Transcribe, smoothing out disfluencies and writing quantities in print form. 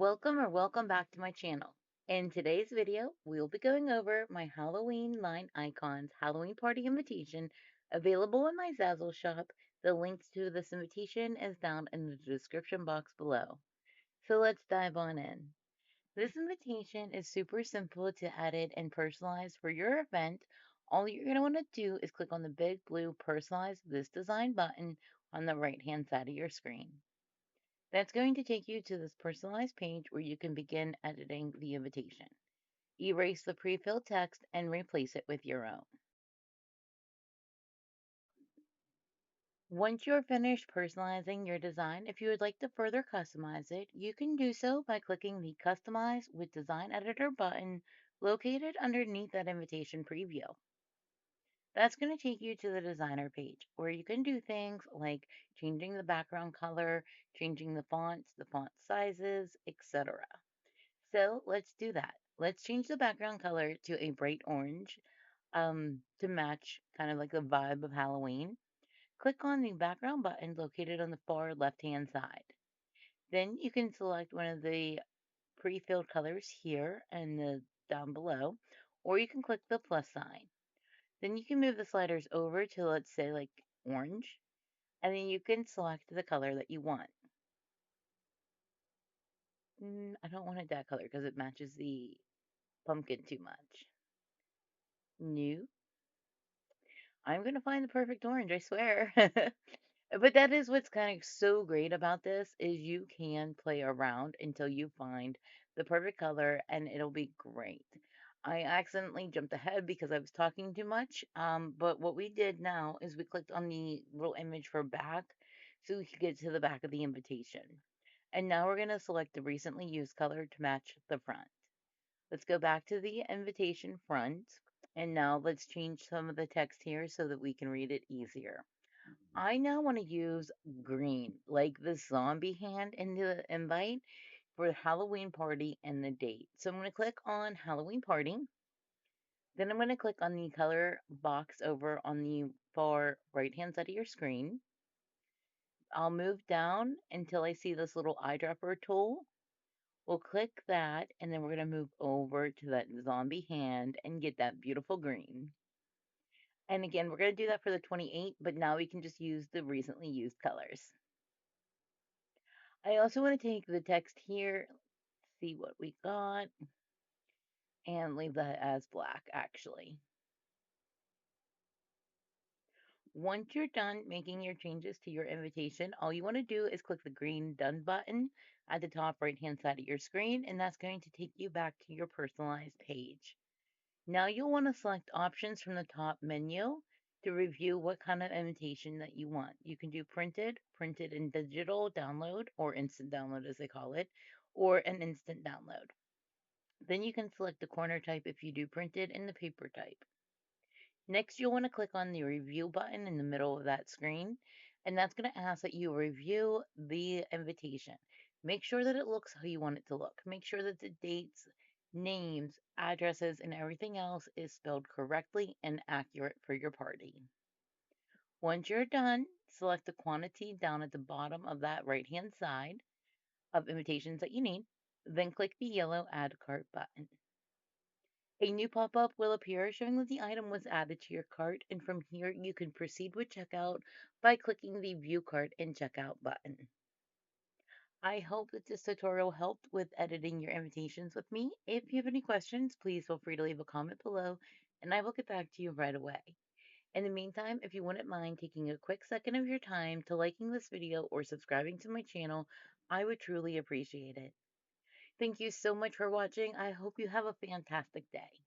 Welcome back to my channel. In today's video, we'll be going over my Halloween line icons Halloween party invitation available in my Zazzle shop. The links to this invitation is down in the description box below. So let's dive on in. This invitation is super simple to edit and personalize for your event. All you're going to want to do is click on the big blue personalize this design button on the right hand side of your screen. That's going to take you to this personalized page where you can begin editing the invitation. Erase the pre-filled text and replace it with your own. Once you're finished personalizing your design, if you would like to further customize it, you can do so by clicking the Customize with Design Editor button located underneath that invitation preview. That's going to take you to the designer page where you can do things like changing the background color, changing the font sizes, etc. So let's do that. Let's change the background color to a bright orange to match kind of like the vibe of Halloween. Click on the background button located on the far left-hand side. Then you can select one of the pre-filled colors here and the down below, or you can click the plus sign. Then you can move the sliders over to, let's say, like orange, and then you can select the color that you want. I don't want it that color because it matches the pumpkin too much. New. I'm going to find the perfect orange, I swear. But that is what's kind of so great about this is you can play around until you find the perfect color and it'll be great. I accidentally jumped ahead because I was talking too much. But what we did now is we clicked on the little image for back so we could get to the back of the invitation. And now we're going to select the recently used color to match the front. Let's go back to the invitation front. And now let's change some of the text here so that we can read it easier. I now want to use green, like the zombie hand in the invite for the Halloween party and the date. So I'm going to click on Halloween party. Then I'm going to click on the color box over on the far right hand side of your screen. I'll move down until I see this little eyedropper tool. We'll click that and then we're going to move over to that zombie hand and get that beautiful green. And again, we're going to do that for the 28, but now we can just use the recently used colors. I also want to take the text here, see what we got, and leave that as black actually. Once you're done making your changes to your invitation, all you want to do is click the green done button at the top right hand side of your screen, and that's going to take you back to your personalized page. Now you'll want to select options from the top menu to review what kind of invitation that you want. You can do printed in digital download, or instant download as they call it, or an instant download. Then you can select the corner type if you do printed and the paper type. Next, you'll want to click on the review button in the middle of that screen, and that's going to ask that you review the invitation. Make sure that it looks how you want it to look. Make sure that the dates, names, addresses, and everything else is spelled correctly and accurate for your party. Once you're done, select the quantity down at the bottom of that right-hand side of invitations that you need, then click the yellow Add Cart button. A new pop-up will appear showing that the item was added to your cart, and from here you can proceed with checkout by clicking the View Cart and Checkout button. I hope that this tutorial helped with editing your invitations with me. If you have any questions, please feel free to leave a comment below, and I will get back to you right away. In the meantime, if you wouldn't mind taking a quick second of your time to liking this video or subscribing to my channel, I would truly appreciate it. Thank you so much for watching. I hope you have a fantastic day.